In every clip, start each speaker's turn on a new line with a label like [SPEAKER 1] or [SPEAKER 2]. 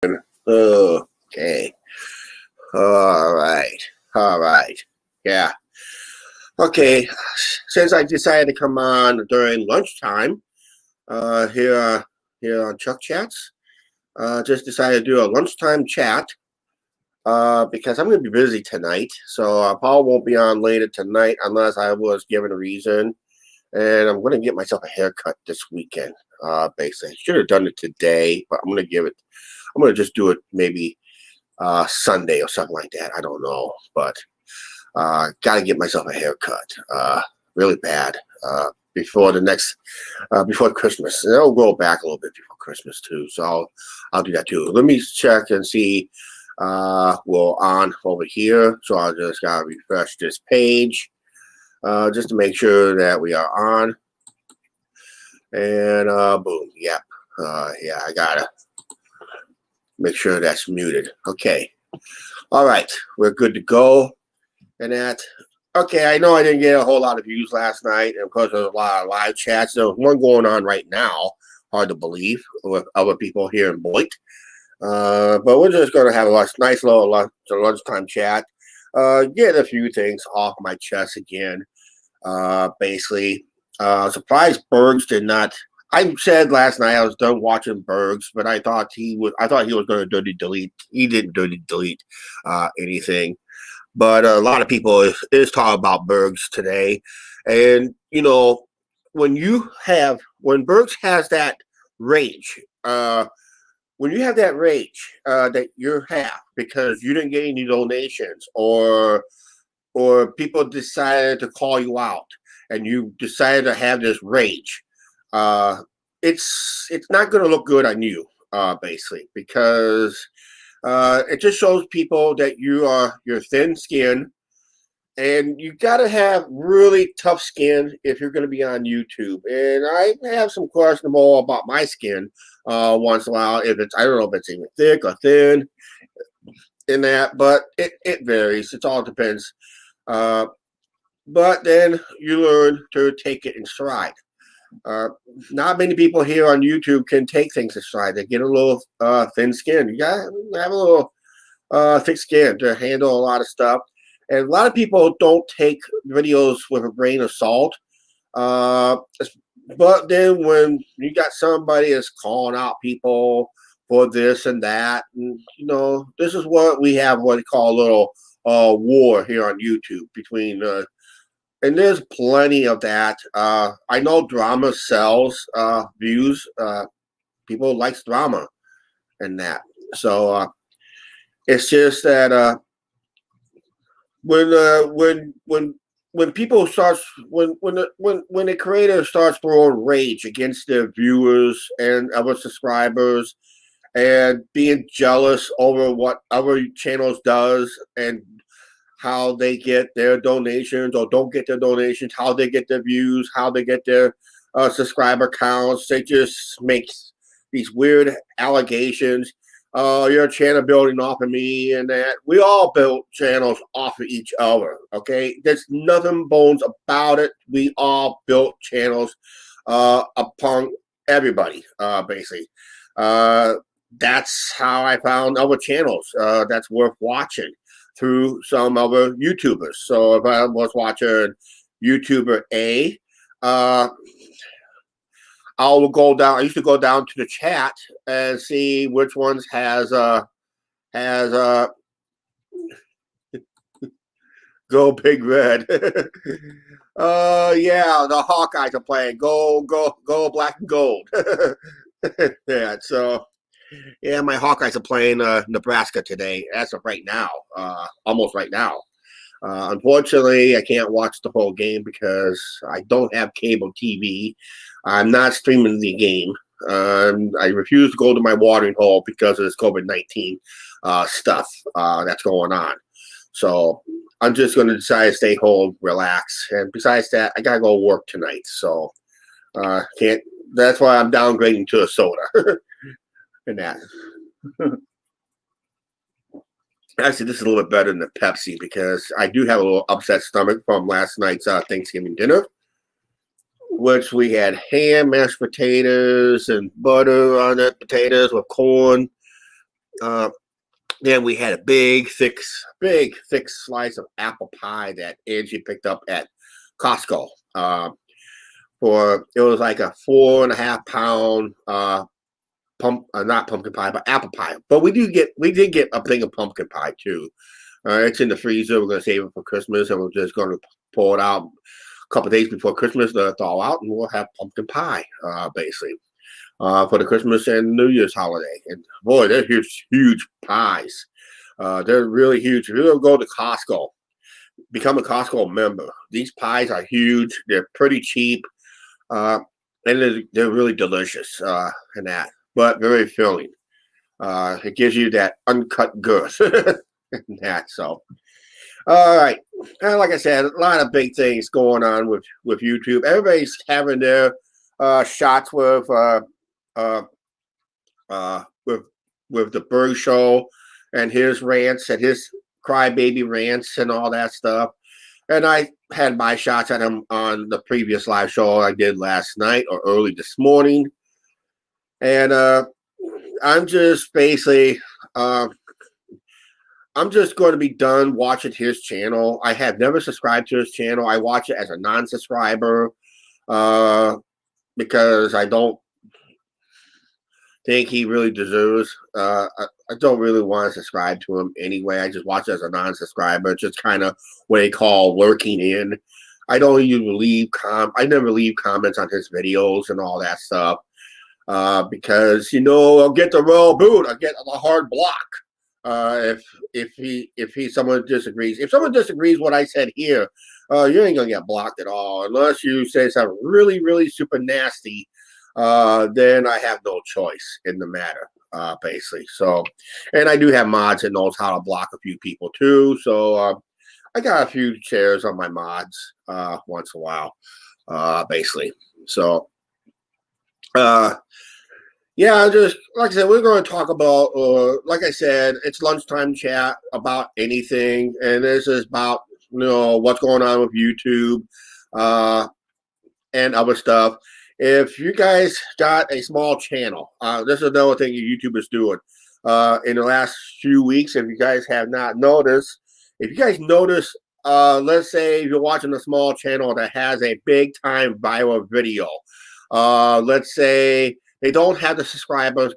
[SPEAKER 1] Okay. All right. All right. Yeah. Okay. Since I decided to come on during lunchtime, here on Chuck Chats, just decided to do a lunchtime chat. Because I'm going to be busy tonight, so Paul won't be on later tonight unless I was given a reason. And I'm going to get myself a haircut this weekend. Basically, should have done it today, but I'm going to give it. I'm going to just do it maybe Sunday or something like that. I don't know, but got to get myself a haircut really bad before the next before Christmas. And it'll grow back a little bit before Christmas too, so I'll do that too. Let me check and see. We're on over here, so I'll just gotta refresh this page just to make sure that we are on. And boom, yep. Yeah, I gotta make sure that's muted. Okay. All right, we're good to go. And that, okay, I know I didn't get a whole lot of views last night, and of course there's a lot of live chats. There's one going on right now, hard to believe, with other people here in Boyd. But we're just going to have a nice little lunchtime chat. Get a few things off my chest again. Basically, surprised Bergs did not. I said last night I was done watching Bergs, but I thought he was going to dirty delete. He didn't dirty delete anything. But a lot of people is talking about Bergs today, and you know when Bergs has that rage. When you have that rage that you have because you didn't get any donations or people decided to call you out and you decided to have this rage, it's not going to look good on you, basically, because it just shows people that you're thin skinned, and you got to have really tough skin if you're going to be on YouTube. And I have some questionable about my skin once in a while. If it's, I don't know if it's even thick or thin in that, but it varies. It all depends. But then you learn to take it in stride. Not many people here on YouTube can take things in stride. They get a little thin skin. You got to have a little thick skin to handle a lot of stuff. And a lot of people don't take videos with a grain of salt. But then when you got somebody that's calling out people for this and that, and this is what we have, what they call a little war here on YouTube between and there's plenty of that. I know drama sells views. People likes drama and that. So it's just that when people starts when a creator starts throwing rage against their viewers and other subscribers and being jealous over what other channels does and how they get their donations or don't get their donations, how they get their views, how they get their subscriber counts, they just make these weird allegations. Your channel building off of me and that. We all built channels off of each other, okay? There's nothing bones about it. We all built channels upon everybody, basically. That's how I found other channels that's worth watching through some other YouTubers. So if I was watching YouTuber A, I'll go down. I used to go down to the chat and see which ones has Go Big Red. Yeah, the Hawkeyes are playing. Go Black and Gold. Yeah, so yeah, my Hawkeyes are playing Nebraska today. As of right now, almost right now. Unfortunately, I can't watch the whole game because I don't have cable TV. I'm not streaming the game. I refuse to go to my watering hole because of this COVID-19 stuff that's going on. So I'm just going to decide to stay home, relax. And besides that, I got to go work tonight. So can't. That's why I'm downgrading to a soda. And that. Actually, this is a little bit better than the Pepsi because I do have a little upset stomach from last night's Thanksgiving dinner, which we had ham, mashed potatoes, and butter on the potatoes with corn. Then we had a big, thick slice of apple pie that Angie picked up at Costco. For it was like a 4.5 pound not pumpkin pie, but apple pie. But we did get a thing of pumpkin pie too. It's in the freezer. We're gonna save it for Christmas, and we're just gonna pull it out a couple days before Christmas to thaw out, and we'll have pumpkin pie, basically, for the Christmas and New Year's holiday. And boy, they're huge pies. They're really huge. If you ever go to Costco, become a Costco member. These pies are huge. They're pretty cheap, and they're really delicious. And that, but very filling. It gives you that uncut girth. That so. All right, and like I said, a lot of big things going on with YouTube. Everybody's having their shots with the Berg Show and his rants and his crybaby rants and all that stuff. And I had my shots at him on the previous live show I did last night or early this morning. And I'm just basically, I'm just going to be done watching his channel. I have never subscribed to his channel. I watch it as a non-subscriber because I don't think he really deserves. I don't really want to subscribe to him anyway. I just watch it as a non-subscriber. It's just kind of what they call lurking in. I don't even I never leave comments on his videos and all that stuff because I'll get the royal boot. I'll get the hard block if someone disagrees. If someone disagrees what I said here, you ain't gonna get blocked at all unless you say something really, really super nasty. Then I have no choice in the matter, basically. So, and I do have mods that knows how to block a few people too. So, I got a few shares on my mods, once in a while, basically. So, yeah, just like I said, we're going to talk about, like I said, it's lunchtime chat about anything. And this is about, what's going on with YouTube, and other stuff. If you guys got a small channel, this is another thing YouTube is doing in the last few weeks. If you guys have not noticed, if you guys notice, let's say you're watching a small channel that has a big time viral video. Let's say they don't have the subscriber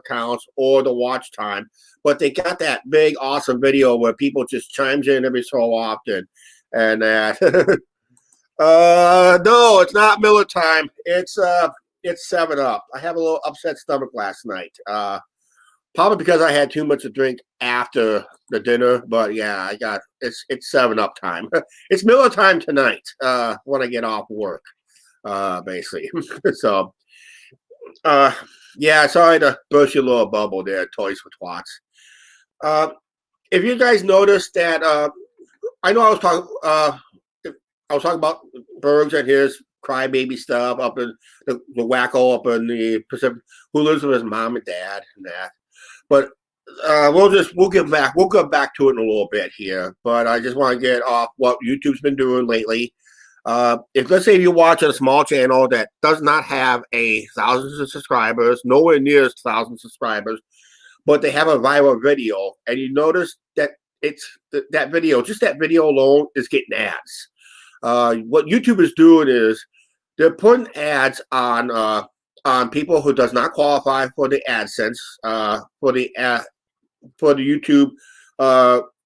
[SPEAKER 1] counts or the watch time, but they got that big awesome video where people just chimes in every so often, and that. No, it's not Miller time. It's 7-Up. I have a little upset stomach last night. Probably because I had too much to drink after the dinner. But yeah, it's 7-Up time. It's Miller time tonight. When I get off work, basically. So, yeah. Sorry to burst your little bubble there, Toys for Twats. If you guys noticed that, I know I was talking about Bergs and his crybaby stuff up in the wacko up in the Pacific, who lives with his mom and dad and that. But we'll get back to it in a little bit here. But I just want to get off what YouTube's been doing lately. If let's say you're watching a small channel that does not have 1,000 subscribers, nowhere near 1,000 subscribers, but they have a viral video, and you notice that that video alone is getting ads. What YouTube is doing is they're putting ads on people who does not qualify for the AdSense, for the YouTube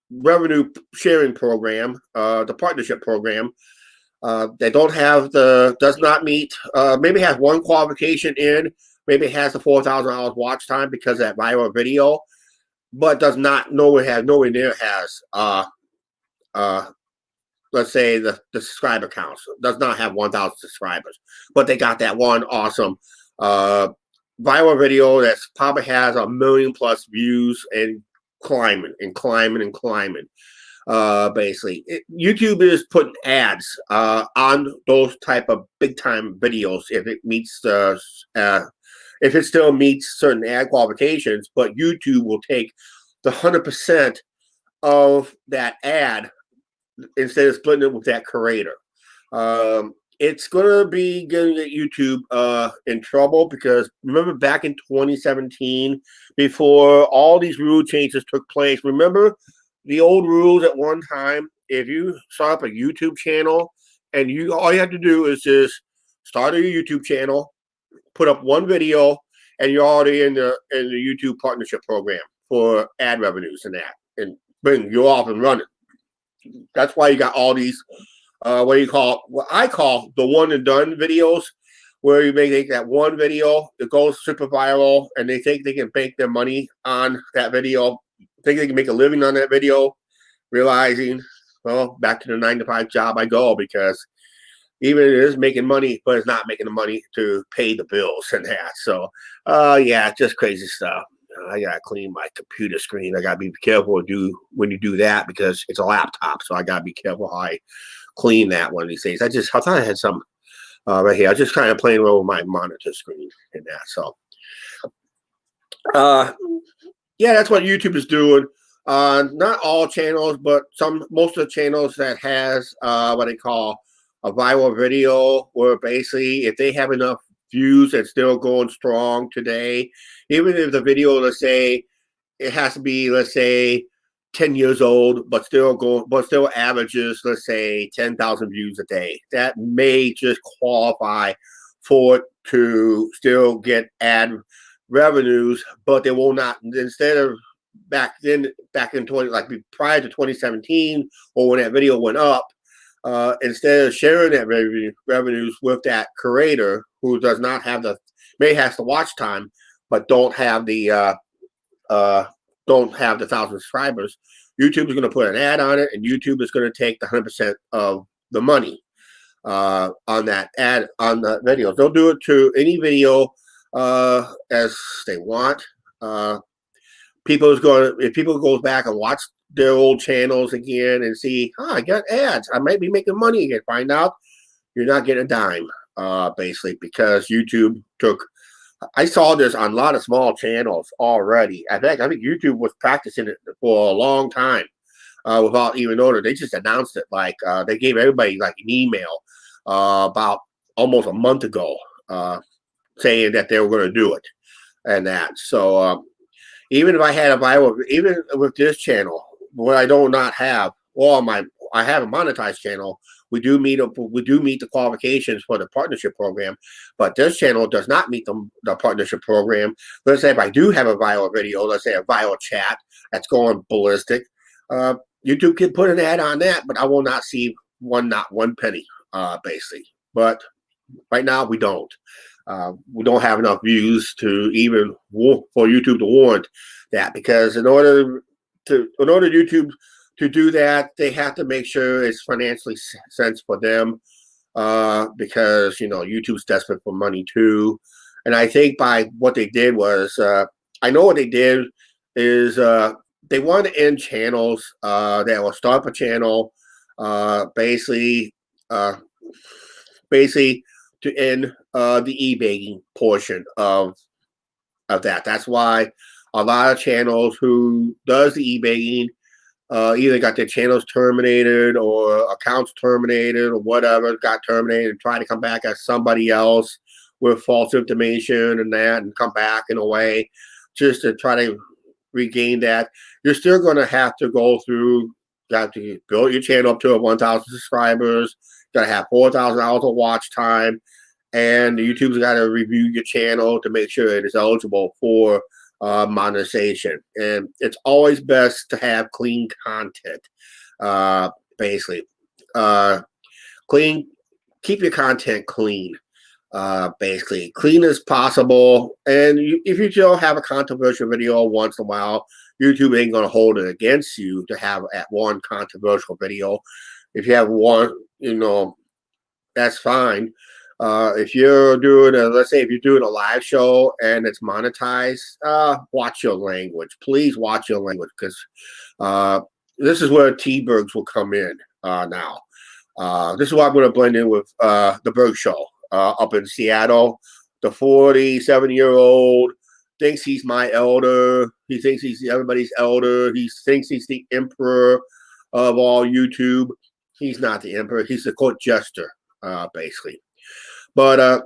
[SPEAKER 1] revenue sharing program, the partnership program. They does not meet, maybe has one qualification in, maybe has the 4,000 hours watch time because of that viral video, but does not nowhere near has let's say the subscriber counts, does not have 1,000 subscribers, but they got that one awesome viral video that probably has 1 million plus views and climbing. Basically, YouTube is putting ads on those type of big time videos if it still meets certain ad qualifications, but YouTube will take the 100% of that ad instead of splitting it with that creator. it's gonna be gonna get YouTube in trouble because remember back in 2017, before all these rule changes took place, remember the old rules at one time, if you start up a YouTube channel and you all you have to do is just start a YouTube channel, put up one video, and you're already in the YouTube partnership program for ad revenues and that, and bring you off and running. That's why you got all these what I call the one and done videos, where you make that one video that goes super viral and they think they can make their money on that video, think they can make a living on that video, realizing, well, back to the 9-to-5 job I go, because even it is making money, but it's not making the money to pay the bills and that. So, yeah, just crazy stuff. I gotta clean my computer screen. I gotta be careful when you do that because it's a laptop. So I gotta be careful how I clean that one of these days. I thought I had some right here. I was just kind of playing around with my monitor screen and that. So, yeah, that's what YouTube is doing. Not all channels, but most of the channels that has what they call a viral video, where basically if they have enough views and still going strong today, even if the video, let's say it has to be, let's say 10 years old, but still averages, let's say 10,000 views a day, that may just qualify for it to still get ad revenues, but they will not, instead of back in prior to 2017, or when that video went up, instead of sharing that revenues with that creator who does not have may has the watch time, but don't have the 1,000 subscribers, YouTube is going to put an ad on it, and YouTube is going to take the 100% of the money on that ad on the video. They'll do it to any video as they want. If people goes back and watch their old channels again and see, I got ads, I might be making money again. Find out you're not getting a dime, basically, because YouTube took. I saw this on a lot of small channels already. I think YouTube was practicing it for a long time without even knowing. They just announced it, like they gave everybody like an email about almost a month ago saying that they were going to do it and that. So even if I had even with this channel, what I do not have, I have a monetized channel. We do meet the qualifications for the partnership program, but this channel does not meet the partnership program. Let's say if I do have a viral video, let's say a viral chat that's going ballistic, YouTube can put an ad on that, but I will not see not one penny, basically. But right now we don't. We don't have enough views to even for YouTube to warrant that, because in order YouTube to do that, they have to make sure it's financially sense for them, because YouTube's desperate for money too. And I think by what they did was, I know what they did is they want to end channels that will start up a channel, basically to end the e-begging portion of that. That's why a lot of channels who does the e-begging either got their channels terminated or accounts terminated or whatever, got terminated and try to come back as somebody else with false information and that, and come back in a way just to try to regain that. You're still going to have to go through, got to build your channel up to 1,000 subscribers, got to have 4,000 hours of watch time, and YouTube's got to review your channel to make sure it is eligible for monetization. And it's always best to have clean content, basically. Keep your content clean, basically. Clean as possible. And if you don't have a controversial video once in a while, YouTube ain't going to hold it against you to have at one controversial video. If you have one, that's fine. If you're doing let's say if you're doing a live show and it's monetized, watch your language. Please watch your language, because this is where T-Bergs will come in now. This is why I'm going to blend in with the Berg Show up in Seattle. The 47-year-old thinks he's my elder. He thinks he's everybody's elder. He thinks he's the emperor of all YouTube. He's not the emperor. He's the court jester basically. But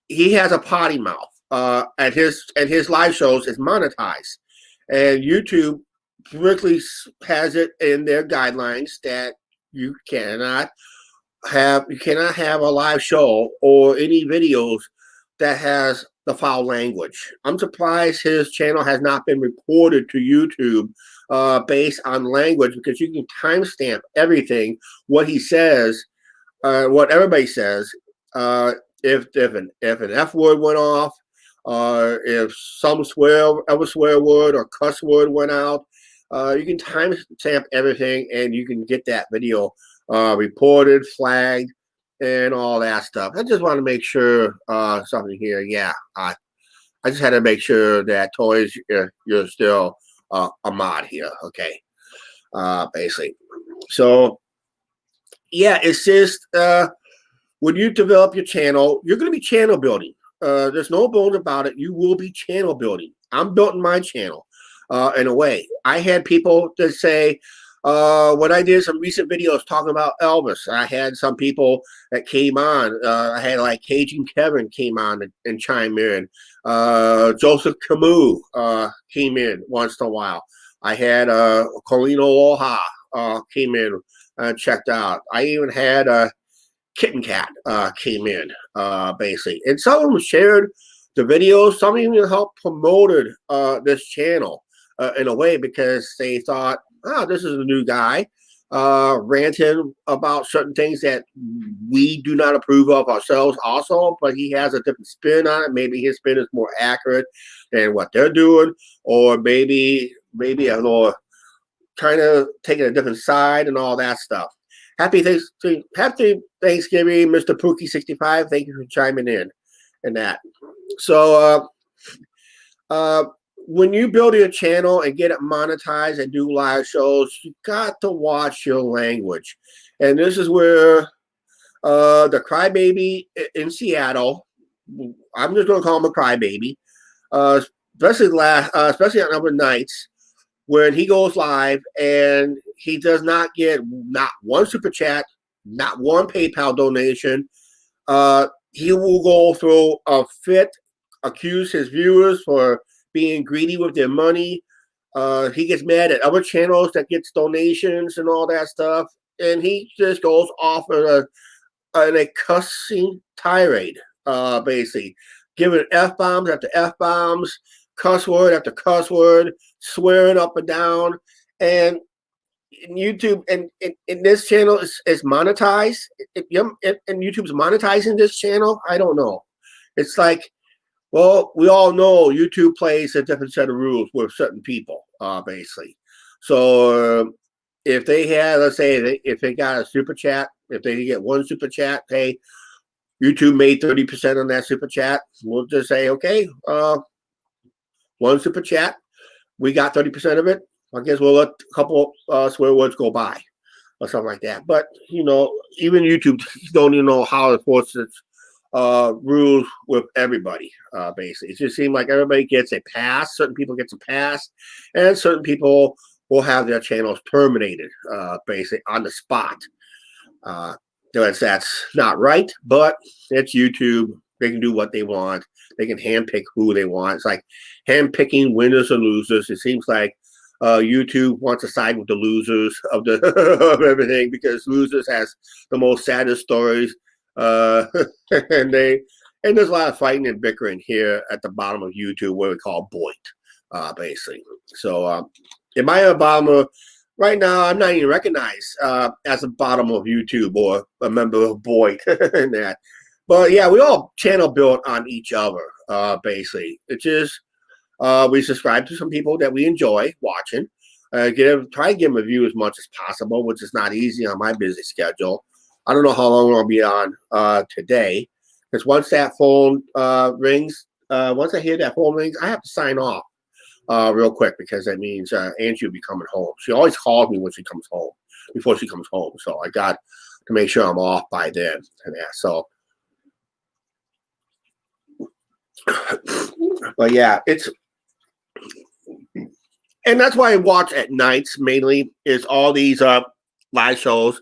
[SPEAKER 1] he has a potty mouth. And his live shows is monetized, and YouTube strictly has it in their guidelines that you cannot have a live show or any videos that has the foul language. I'm surprised his channel has not been reported to YouTube based on language, because you can timestamp everything, what he says, what everybody says. If an F word went off, if some swear word or cuss word went out, you can timestamp everything, and you can get that video reported, flagged, and all that stuff. I just want to make sure something here. Yeah, I just had to make sure that Toys, you're still a mod here. Okay, basically. So yeah, it's just when you develop your channel, you're going to be channel building. There's no bones about it. You will be channel building. I'm building my channel in a way. I had people that say, when I did some recent videos talking about Elvis, I had some people that came on. I had like Cajun Kevin came on and chime in. Joseph Camus came in once in a while. I had Colino Oha came in and checked out. I even had Kitten Cat came in, basically. And some of them shared the videos. Some even helped promoted this channel in a way, because they thought, oh, this is a new guy ranting about certain things that we do not approve of ourselves also, but he has a different spin on it. Maybe his spin is more accurate than what they're doing, or maybe I don't know, kind of taking a different side and all that stuff. Happy Thanksgiving, Mr. Pookie65. Thank you for chiming in and that. So when you build your channel and get it monetized and do live shows, you got to watch your language. And this is where the crybaby in Seattle, I'm just going to call him a crybaby, especially on other nights, when he goes live and he does not get not one super chat, not one PayPal donation. He will go through a fit, accuse his viewers for being greedy with their money. He gets mad at other channels that gets donations and all that stuff. And he just goes off on a cussing tirade, basically, giving F-bombs after F-bombs, cuss word after cuss word, swearing up and down. And YouTube and this channel is monetized. And YouTube's monetizing this channel. I don't know. It's like, well, we all know YouTube plays a different set of rules with certain people, basically. So if they had, let's say, if they got a super chat, if they get one super chat, hey, YouTube made 30% on that super chat. We'll just say, okay, one super chat, we got 30% of it. I guess we'll let a couple swear words go by or something like that. But, you know, even YouTube don't even know how to enforce its rules with everybody, basically. It just seems like everybody gets a pass. Certain people get a pass, and certain people will have their channels terminated, basically, on the spot. That's not right, but it's YouTube. They can do what they want. They can handpick who they want. It's like handpicking winners and losers. It seems like YouTube wants to side with the losers of the of everything, because losers has the most saddest stories, and there's a lot of fighting and bickering here at the bottom of YouTube, what we call Boyd, basically. So in my bottom of right now, I'm not even recognized as a bottom of YouTube or a member of Boyd and that. But yeah, we all channel build on each other, basically. It's just we subscribe to some people that we enjoy watching. Try to give them a view as much as possible, which is not easy on my busy schedule. I don't know how long I'll be on today, because once that phone rings, once I hear that phone rings, I have to sign off real quick, because that means Angie will be coming home. She always calls me when she comes home, before she comes home. So I got to make sure I'm off by then. And yeah, so. But yeah, and that's why I watch at nights mainly, is all these live shows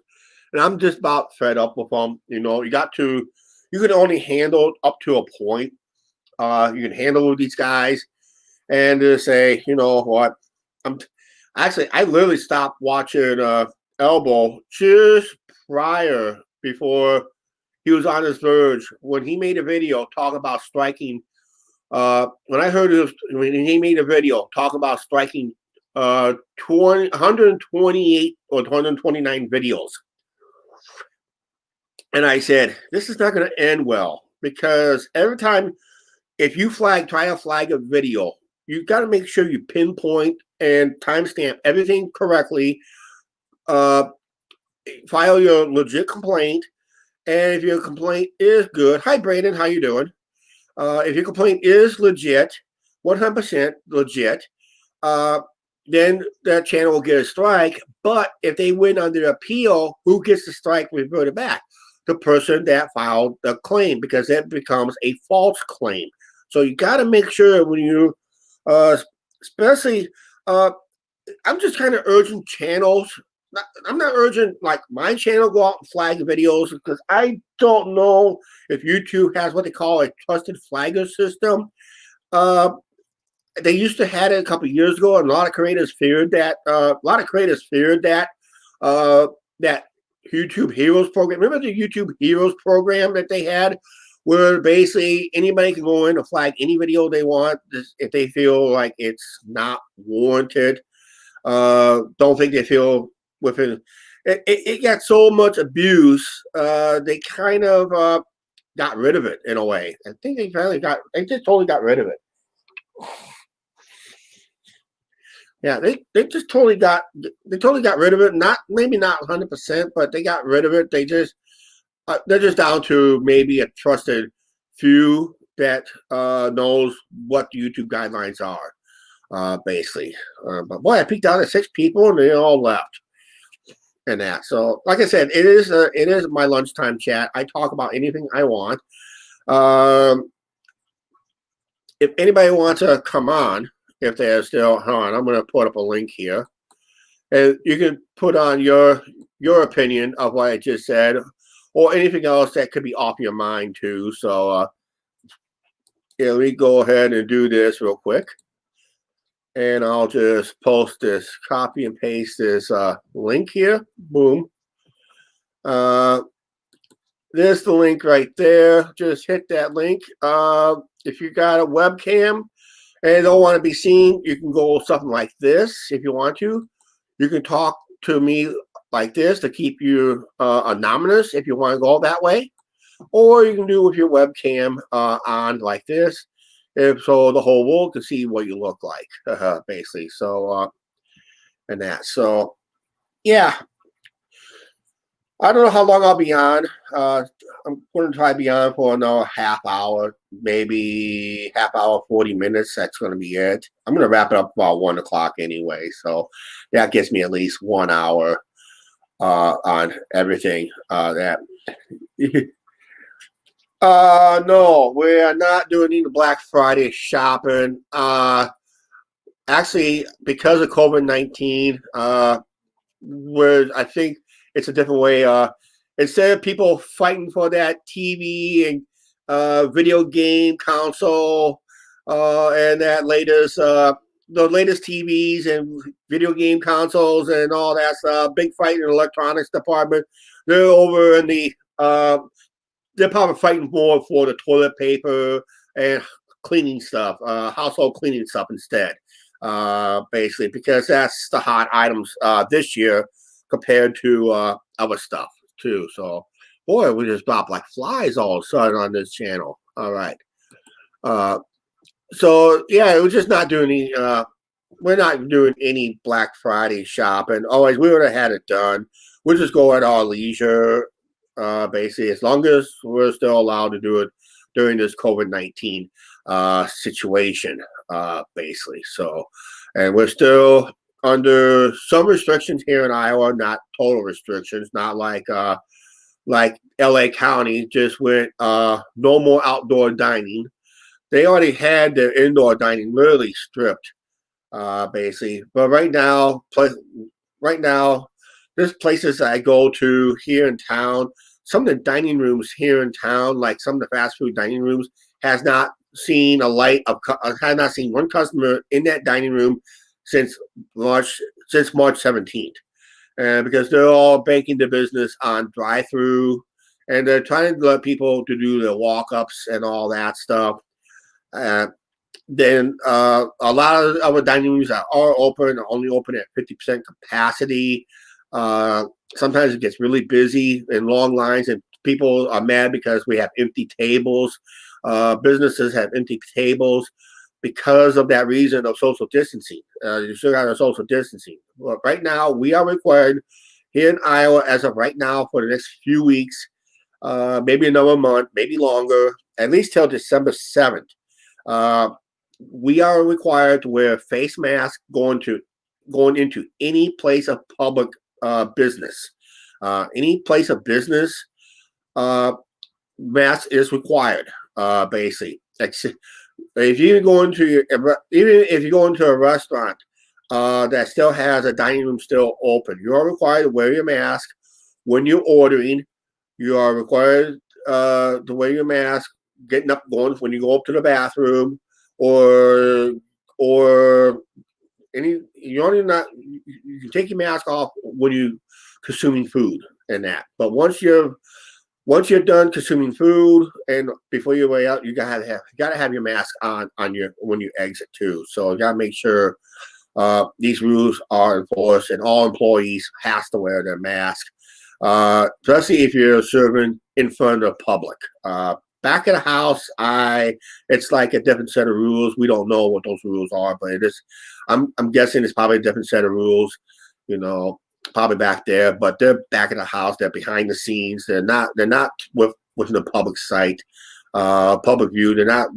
[SPEAKER 1] and I'm just about fed up with them. You know, you can only handle up to a point. You can handle these guys, and to say, you know what, I literally stopped watching Elbow just before he was on his verge when he made a video talking about striking. When I heard when he made a video talking about striking 128 or 129 videos. And I said, this is not going to end well, because every time if you try to flag a video, you've got to make sure you pinpoint and timestamp everything correctly. File your legit complaint. And if your complaint is good, hi Brandon, how you doing? If your complaint is legit, 100% legit, then that channel will get a strike. But if they win under appeal, who gets the strike reverted back? The person that filed the claim, because that becomes a false claim. So you got to make sure when you, especially, I'm just kind of urging channels. I'm not urging like my channel go out and flag videos, because I don't know if YouTube has what they call a trusted flagger system. They used to have it a couple of years ago, and a lot of creators feared that. That YouTube Heroes program. Remember the YouTube Heroes program that they had, where basically anybody can go in and flag any video they want if they feel like it's not warranted. Don't think they feel within. It got so much abuse. They kind of got rid of it in a way. I think they just totally got rid of it. Yeah, they just totally got rid of it. Maybe not 100%, but they got rid of it. They're just down to maybe a trusted few that knows what the YouTube guidelines are, basically. But boy, I peeked out at 6 people and they all left. And that. So, like I said, it is my lunchtime chat. I talk about anything I want. If anybody wants to come on, if they're still on, I'm going to put up a link here, and you can put on your opinion of what I just said, or anything else that could be off your mind too. So, yeah, let me go ahead and do this real quick, and I'll just post this, copy and paste this link here. Boom. There's the link right there. Just hit that link. If you got a webcam and don't want to be seen, you can go something like this if you want to. You can talk to me like this to keep you anonymous if you want to go that way. Or you can do with your webcam on like this, so the whole world can see what you look like, basically. So, and that. So, yeah. I don't know how long I'll be on. I'm going to try to be on for another half hour, maybe half hour, 40 minutes. That's going to be it. I'm going to wrap it up about 1 o'clock anyway. So that gives me at least 1 hour on everything. No, we're not doing any Black Friday shopping. Actually, because of COVID-19, I think it's a different way. Instead of people fighting for that TV and video game console and that latest, the latest TVs and video game consoles and all that stuff, big fight in the electronics department, they're over in the, they're probably fighting more for the toilet paper and cleaning stuff, household cleaning stuff instead, basically, because that's the hot items this year compared to other stuff too. So, boy, we just dropped like flies all of a sudden on this channel. All right. So yeah, we're just not doing any. We're not doing any Black Friday shopping. Always, we would have had it done. We'll just go at our leisure, basically, as long as we're still allowed to do it during this COVID-19 situation, basically. So, and we're still under some restrictions here in Iowa, not total restrictions, not like LA County just went no more outdoor dining. They already had their indoor dining literally stripped, basically. But right now, there's places that I go to here in town. Some of the dining rooms here in town, like some of the fast food dining rooms, has not seen a light of had not seen one customer in that dining room since March 17th, and because they're all banking their business on drive-through, and they're trying to let people to do their walk-ups and all that stuff. Uh, then a lot of our dining rooms that are open are only open at 50% capacity. Sometimes it gets really busy and long lines, and people are mad because we have empty tables. Businesses have empty tables because of that reason of social distancing. You still got a social distancing. But right now, we are required here in Iowa, as of right now, for the next few weeks, maybe another month, maybe longer, at least till December 7th. We are required to wear face masks going into any place of public business. Any place of business, mask is required. Basically, if you go into even if you go into a restaurant that still has a dining room still open, you are required to wear your mask when you're ordering. You are required to wear your mask getting up, going when you go up to the bathroom, or any. You only not you can take your mask off when you consuming food and that. But once you're done consuming food and before you way out, you gotta have your mask on your when you exit too. So you gotta make sure these rules are enforced, and all employees has to wear their mask, especially if you're serving in front of the public. Back at the house, it's like a different set of rules. We don't know what those rules are, but it is. I'm guessing it's probably a different set of rules. You know, probably back there, but they're back at the house. They're behind the scenes. They're not within the public sight, public view. They're not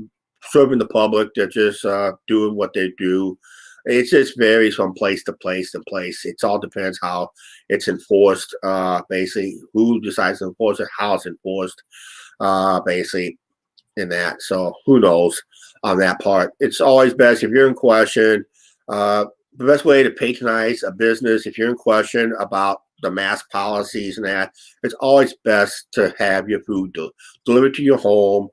[SPEAKER 1] serving the public. They're just doing what they do. It just varies from place to place to place. It all depends how it's enforced. Basically, who decides to enforce it, how it's enforced. Basically, in that. So who knows on that part? It's always best if you're in question. The best way to patronize a business, if you're in question about the mask policies and that, it's always best to have your food delivered to your home,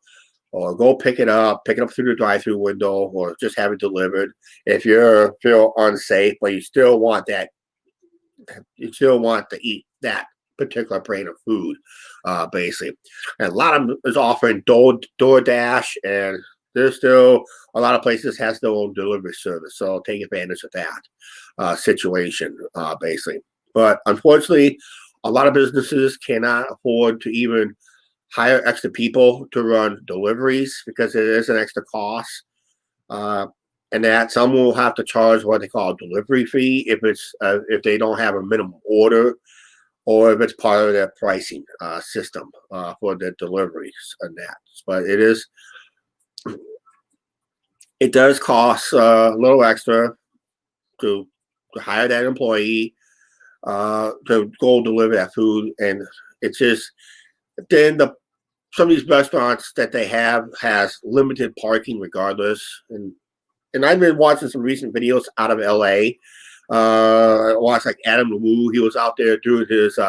[SPEAKER 1] or go pick it up through the drive-through window, or just have it delivered. If you feel unsafe, but you still want to eat that particular brand of food, basically. And a lot of them is offering DoorDash, and there's still a lot of places has their own delivery service, so take advantage of that situation, basically. But unfortunately, a lot of businesses cannot afford to even hire extra people to run deliveries because it is an extra cost, and that some will have to charge what they call a delivery fee if they don't have a minimum order, or if it's part of their pricing system for the deliveries and that. But it does cost a little extra to hire that employee to go deliver that food, and it's just then some of these restaurants that they have has limited parking regardless, and I've been watching some recent videos out of LA. I watched like Adam Wu. He was out there doing his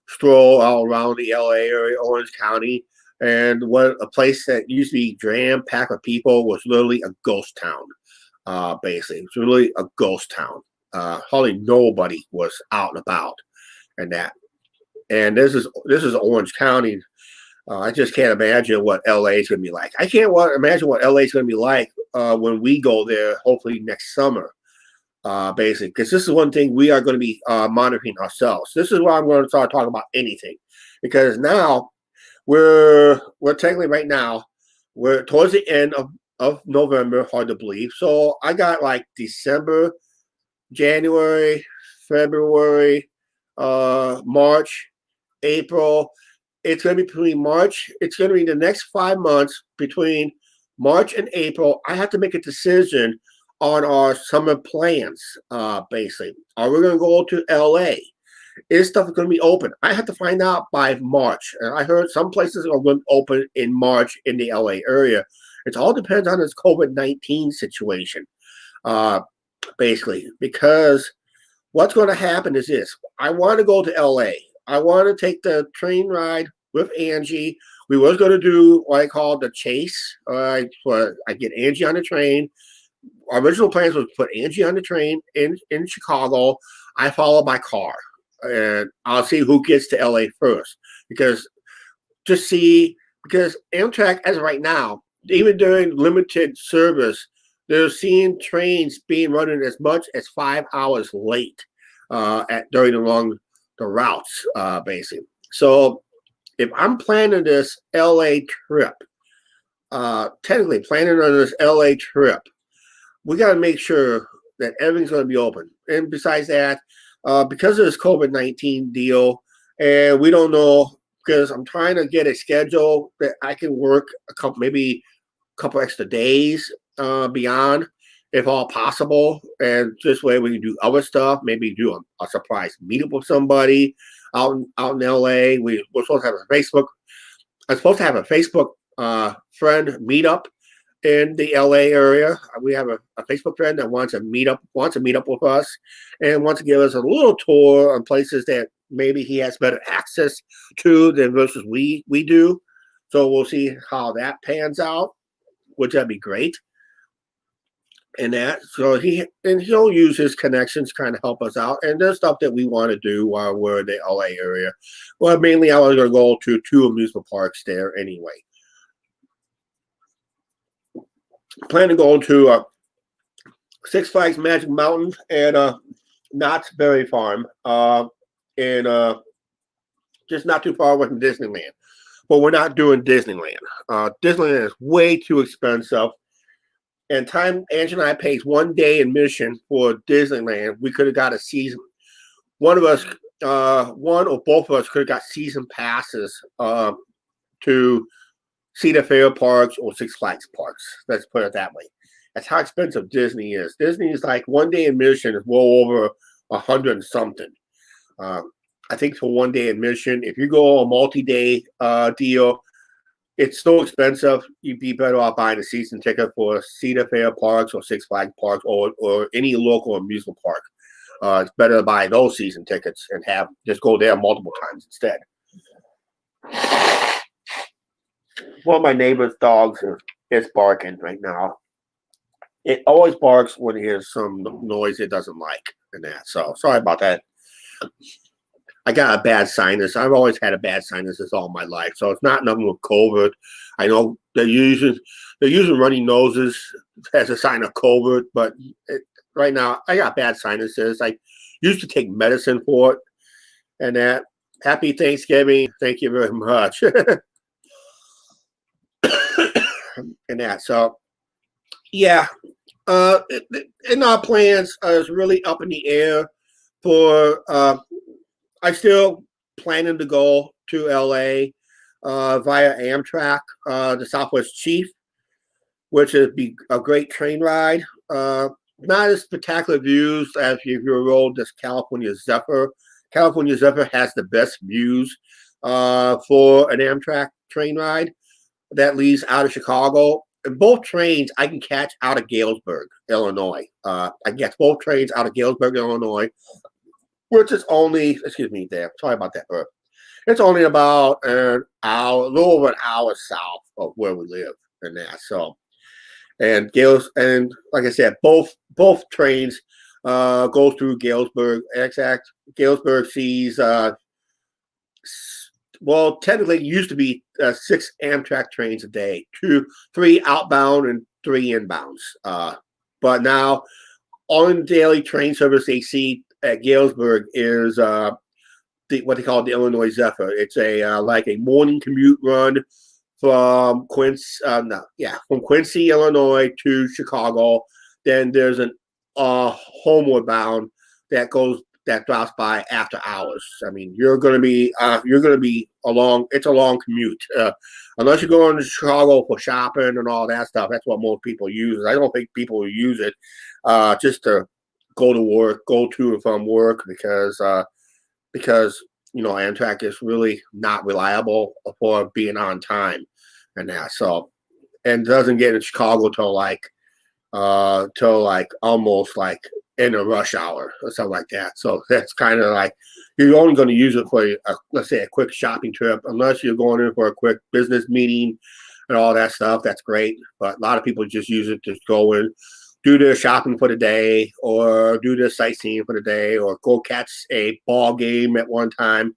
[SPEAKER 1] stroll all around the LA area, Orange County, and a place that used to be jam packed with people was literally a ghost town. Basically, it's really a ghost town. Hardly nobody was out and about, and that. And this is Orange County. I just can't imagine what LA is going to be like. I can't imagine what LA is going to be like when we go there, hopefully next summer. Basically, because this is one thing we are going to be monitoring ourselves. This is why I'm going to start talking about anything, because now we're technically right now we're towards the end of November. Hard to believe. So I got like December, January, February, March, April. It's going to be between March. It's going to be the next 5 months between March and April. I have to make a decision on our summer plans, basically. Are we going to go to LA? Is stuff going to be open? I have to find out by March. And I heard some places are going to open in March in the LA area. It all depends on this COVID-19 situation, basically, because what's going to happen is this. I want to go to LA. I want to take the train ride with Angie. We was going to do what I call the chase. I get Angie on the train. Our original plans was to put Angie on the train in Chicago. I follow by car, and I'll see who gets to LA first. Because Amtrak, as of right now, even during limited service, they're seeing trains being running as much as 5 hours late during the routes, basically. So if I'm planning this LA trip, technically planning on this LA trip, we got to make sure that everything's going to be open. And besides that, because of this COVID-19 deal, and we don't know, because I'm trying to get a schedule that I can work maybe a couple extra days beyond, if all possible. And this way we can do other stuff, maybe do a surprise meetup with somebody out in LA. We're supposed to have a Facebook. I'm supposed to have a Facebook friend meetup in the LA area. We have a Facebook friend that wants to meet up with us and wants to give us a little tour on places that maybe he has better access to than versus we do. So we'll see how that pans out, which that'd be great. And that, so he'll use his connections to kind of help us out. And there's stuff that we want to do while we're in the LA area. Well, mainly I was going to go to 2 amusement parks there anyway. Plan to go to Six Flags Magic Mountain and Knott's Berry Farm, and just not too far away from Disneyland. But we're not doing Disneyland. Disneyland is way too expensive. And Angie and I pays 1 day admission for Disneyland. We could have got a season. One or both of us could have got season passes to Cedar Fair parks or Six Flags parks. Let's put it that way. That's how expensive Disney is. Disney is like 1 day admission is well over 100 and something. I think for 1 day admission, if you go a multi-day deal, it's so expensive. You'd be better off buying a season ticket for Cedar Fair parks or Six Flags parks or any local amusement park. It's better to buy those season tickets and just go there multiple times instead. One of my neighbor's dogs is barking right now. It always barks when it hears some noise it doesn't like and that. So sorry about that. I got a bad sinus. I've always had a bad sinuses all my life, so it's not nothing with COVID. I know they're using runny noses as a sign of COVID, but right now I got bad sinuses. I used to take medicine for it, and that. Happy Thanksgiving. Thank you very much. And that. So, yeah. In our plans is really up in the air for. I still planning to go to LA via Amtrak, the Southwest Chief, which would be a great train ride. Not as spectacular views as if you rode this California Zephyr. California Zephyr has the best views for an Amtrak train ride that leaves out of Chicago. And both trains I can catch out of Galesburg, Illinois. I can catch both trains out of Galesburg, Illinois. Which is only, sorry about that, Earth. It's only about an hour, a little over an hour south of where we live and that. So, and like I said, both trains go through Galesburg. Galesburg sees, well, technically it used to be 6 Amtrak trains a day, 3 outbound and 3 inbounds. But now on daily train service they see at Galesburg is what they call the Illinois Zephyr. It's like a morning commute run from Quincy, Illinois to Chicago. Then there's an homeward bound that drops by after hours. I mean, you're gonna be it's a long commute. Unless you're going to Chicago for shopping and all that stuff, that's what most people use. I don't think people will use it just to go to and from work because Amtrak is really not reliable for being on time and that. So, and doesn't get in Chicago till almost like in a rush hour or something like that. So that's kind of like you're only going to use it for, let's say, a quick shopping trip, unless you're going in for a quick business meeting and all that stuff. That's great. But a lot of people just use it to go in, do their shopping for the day, or do their sightseeing for the day, or go catch a ball game at one time,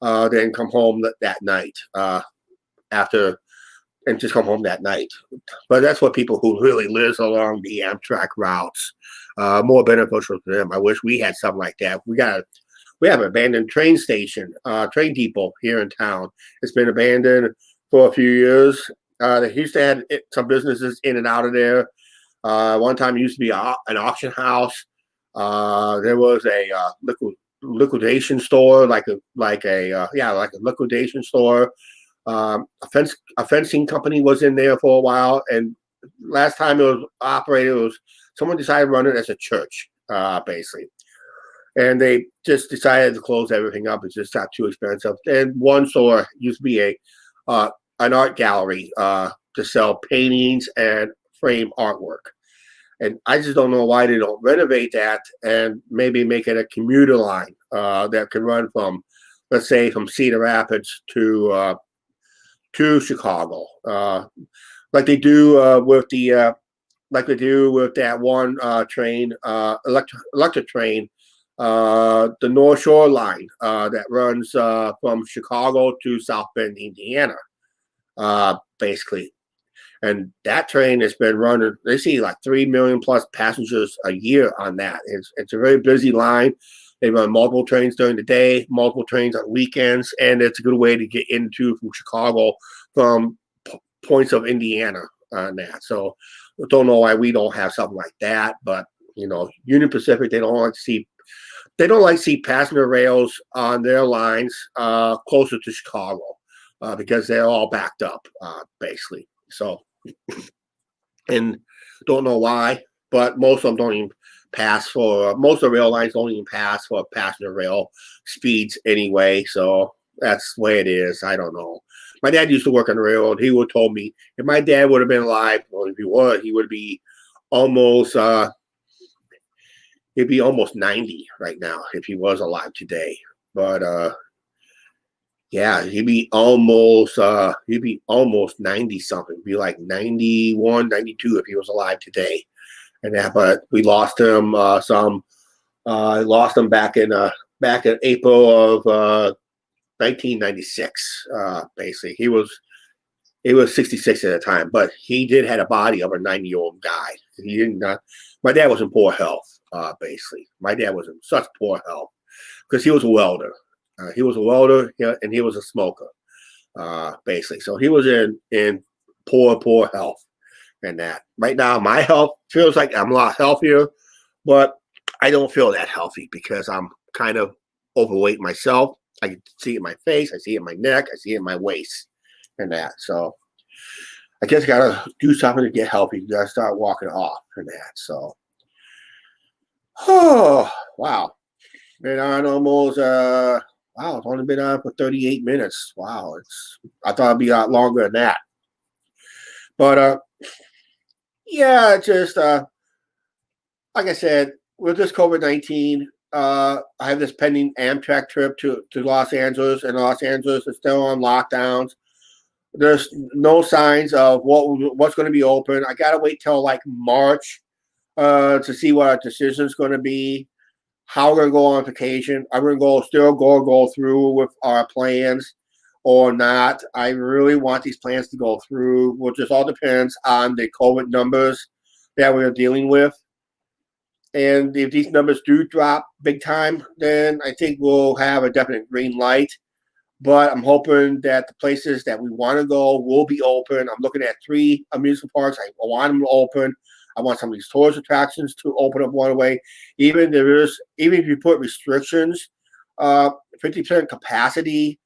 [SPEAKER 1] then come home that night after, and just come home that night. But that's what people who really lives along the Amtrak routes, more beneficial to them. I wish we had something like that. We have an abandoned train station, train depot here in town. It's been abandoned for a few years. They used to have some businesses in and out of there. One time it used to be an auction house. There was a liquidation store, like a liquidation store. A fencing company was in there for a while, and last time it was operated, it was someone decided to run it as a church, basically, and they just decided to close everything up. It just got too expensive. And one store used to be an art gallery to sell paintings and frame artwork. And I just don't know why they don't renovate that and maybe make it a commuter line that can run from, let's say, from Cedar Rapids to Chicago, like they do with that one train, electric train, the North Shore line that runs from Chicago to South Bend, Indiana, basically. And that train has been running. They see like 3 million plus passengers a year on that. It's a very busy line. They run multiple trains during the day, multiple trains on weekends, and it's a good way to get into from Chicago from points of Indiana on that. So I don't know why we don't have something like that, but Union Pacific, they don't like to see passenger rails on their lines closer to Chicago because they're all backed up, basically. So, and don't know why, but most of them don't even most of the rail lines don't even pass for passenger rail speeds anyway. So that's the way it is. I don't know. My dad used to work on the railroad. He would have told me if my dad would have been alive, well, if he would be almost he'd be almost 90 right now if he was alive today. But yeah, he'd be almost 90 something. He'd be like 91, 92 if he was alive today. And that, but we lost him lost him back in April of 1996. Basically, he was 66 at the time, but he did had a body of a 90-year-old guy. He didn't. My dad was in poor health. Basically, my dad was in such poor health because he was a welder. He was a welder, and he was a smoker. Basically, so he was in poor health. And that right now, my health feels like I'm a lot healthier, but I don't feel that healthy because I'm kind of overweight myself. I can see it in my face, I see it in my neck, I see it in my waist, and that. So I guess I gotta do something to get healthy. You gotta start walking off and that. So, oh wow, been on almost wow, it's only been on for 38 minutes. Wow, I thought it'd be a lot longer than that, but yeah, just like I said, with this COVID-19, I have this pending Amtrak trip to Los Angeles, and Los Angeles is still on lockdowns. There's no signs of what's going to be open. I gotta wait till like March to see what our decision is going to be. How we're going to go on vacation? Are we going to go through with our plans or not? I really want these plans to go through, which just all depends on the COVID numbers that we're dealing with. And if these numbers do drop big time, then I think we'll have a definite green light. But I'm hoping that the places that we want to go will be open. I'm looking at 3 amusement parks. I want them to open. I want some of these tourist attractions to open up one way. Even if you put restrictions, 50% capacity,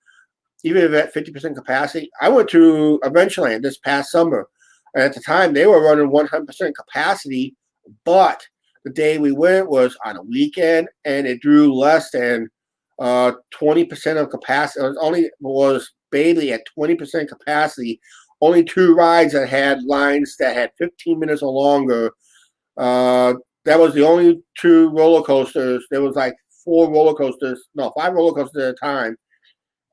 [SPEAKER 1] even if at 50% capacity, I went to Adventureland this past summer. And at the time, they were running 100% capacity, but the day we went was on a weekend, and it drew less than 20% of capacity. It was Bailey at 20% capacity. Only 2 rides that had lines that had 15 minutes or longer that was the only two roller coasters. There was like five roller coasters at a time,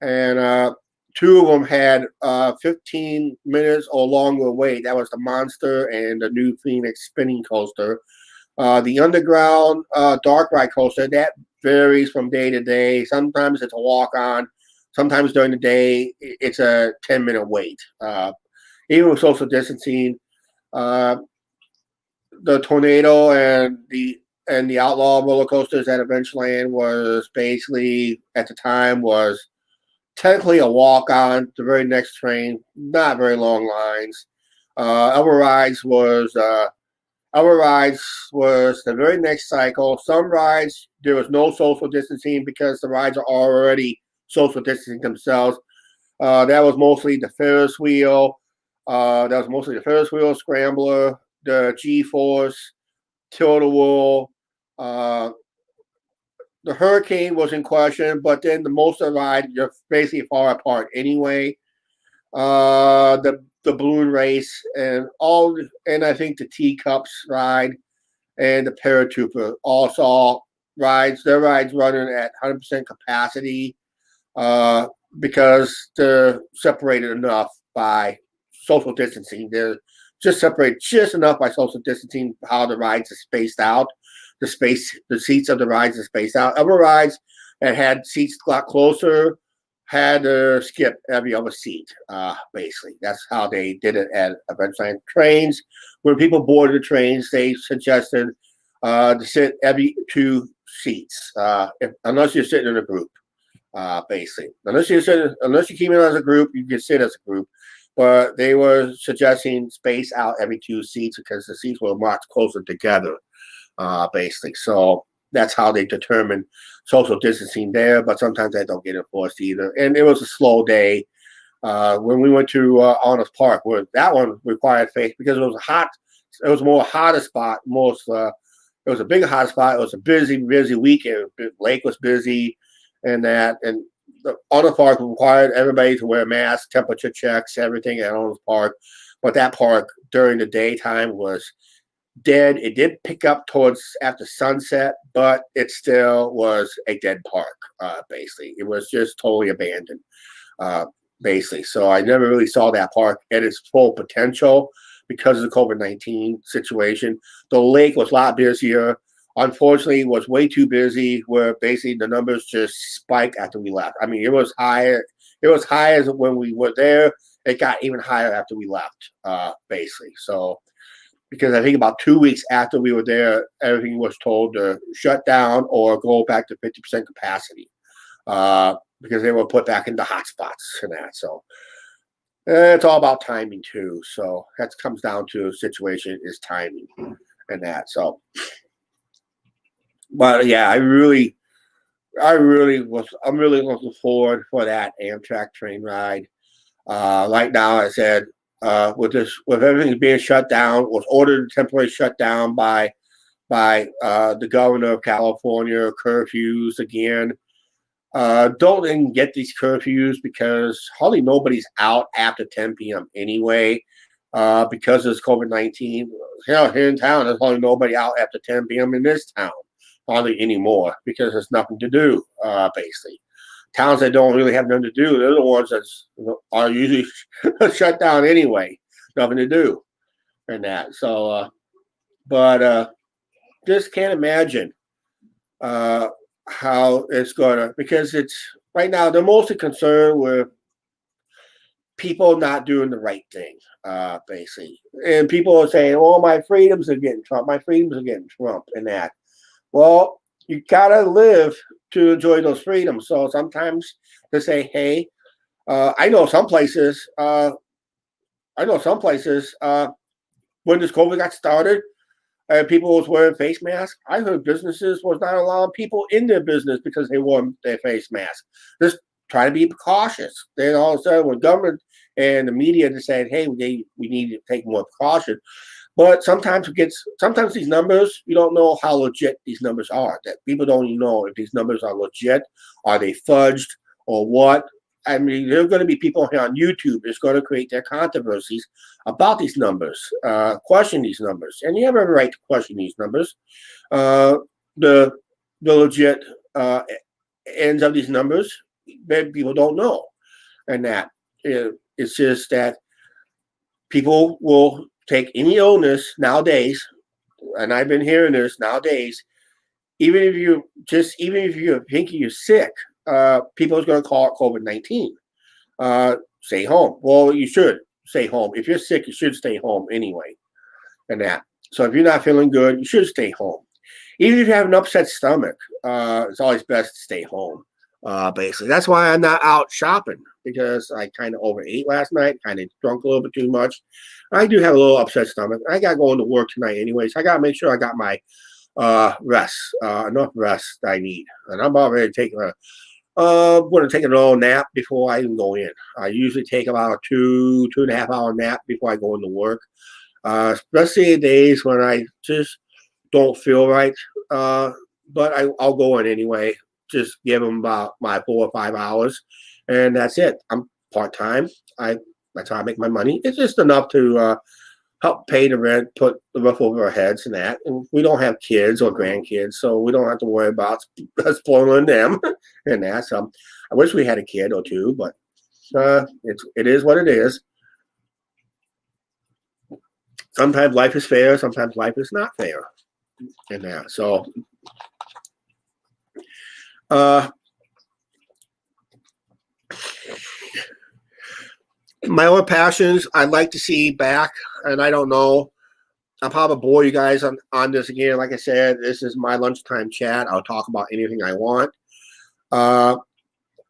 [SPEAKER 1] and two of them had 15 minutes or longer wait. That was the Monster and the New Phoenix spinning coaster. The underground dark ride coaster, that varies from day to day. Sometimes it's a walk on. Sometimes during the day it's a 10-minute wait. Even with social distancing, the Tornado and the Outlaw roller coasters at Adventureland was basically at the time was technically a walk on. The very next train, not very long lines. Other rides was the very next cycle. Some rides there was no social distancing because the rides are already social distancing themselves. That was mostly the Ferris wheel. Scrambler, the G-Force, Tilt-A-Whirl. The Hurricane was in question, but then most of the ride you're basically far apart anyway. The balloon race and I think the Teacups ride and the Paratrooper also rides. Their rides running at 100% capacity because they're separated enough by social distancing. They're just separated just enough by social distancing how the rides are spaced out. The seats of the rides are spaced out. Other rides that had seats a lot closer had to skip every other seat. Basically, that's how they did it at Adventureland. Trains, when people boarded the trains, they suggested to sit every 2 seats, unless you're sitting in a group. Basically, unless you came in as a group, you can sit as a group. But they were suggesting space out every 2 seats because the seats were much closer together. Basically, so that's how they determine social distancing there. But sometimes they don't get enforced either. And it was a slow day when we went to Honors Park, where that one required face because it was hot. It was more hotter spot. It was a bigger hot spot. It was a busy weekend. The lake was busy, and the Honors Park required everybody to wear masks, temperature checks, everything at Honors Park. But that park during the daytime was dead. It did pick up towards after sunset, but it still was a dead park. Basically, it was just totally abandoned. Basically, so I never really saw that park at its full potential because of the COVID-19 situation. The lake was a lot busier. Unfortunately, it was way too busy. Where basically the numbers just spiked after we left. I mean, it was higher. It was high as when we were there. It got even higher after we left. Basically, so. Because I think about 2 weeks after we were there, everything was told to shut down or go back to 50% capacity because they were put back into hotspots and that. So it's all about timing too. So that comes down to a situation is timing and that. So, but yeah, I'm really looking forward for that Amtrak train ride. Right now, I said. With everything being shut down, was ordered temporarily shut down by the governor of California. Curfews again. Don't even get these curfews because hardly nobody's out after 10 p.m. anyway. Because of COVID-19, here in town, there's hardly nobody out after 10 p.m. in this town, hardly anymore because there's nothing to do. Basically. Towns that don't really have nothing to do, they're the ones that are usually shut down anyway. Nothing to do and that. So, but just can't imagine how it's gonna, because it's right now they're mostly concerned with people not doing the right thing, basically. And people are saying, "Oh, my freedoms are getting trumped. My freedoms are getting trumped," and that. Well, you gotta live to enjoy those freedoms. So sometimes they say, "Hey, I know some places. When this COVID got started, people was wearing face masks. I heard businesses was not allowing people in their business because they wore their face masks. Just try to be cautious. Then all of a sudden, when government and the media just said, "Hey, we need to take more precaution." But sometimes these numbers, you don't know how legit these numbers are. That people don't even know if these numbers are legit, are they fudged, or what. I mean, there are going to be people here on YouTube that's going to create their controversies about these numbers, question these numbers, and you have every right to question these numbers. The legit ends of these numbers that people don't know, and that it's just that people will take any illness nowadays, and I've been hearing this nowadays. Even if you think you're sick, people's going to call it COVID-19. Stay home. Well, you should stay home. If you're sick, you should stay home anyway. And that. So if you're not feeling good, you should stay home. Even if you have an upset stomach, it's always best to stay home. Basically, that's why I'm not out shopping, because I kind of overate last night, kind of drunk a little bit too much. I do have a little upset stomach. I got going to work tonight anyways. I got to make sure I got my rest, enough rest I need. And I'm about ready to take going to take a little nap before I even go in. I usually take about a 2.5 hour nap before I go into work. Especially days when I just don't feel right. But I'll go in anyway. Just give them about my 4 or 5 hours, and that's it. I'm part-time. That's how I make my money. It's just enough to help pay the rent, put the roof over our heads and that. And we don't have kids or grandkids, so we don't have to worry about spoiling them and that. So I wish we had a kid or two, but it is what it is. Sometimes life is fair, sometimes life is not fair. And that. So my other passions I'd like to see back, and I don't know. I'll probably bore you guys on this again. Like I said, this is my lunchtime chat. I'll talk about anything I want.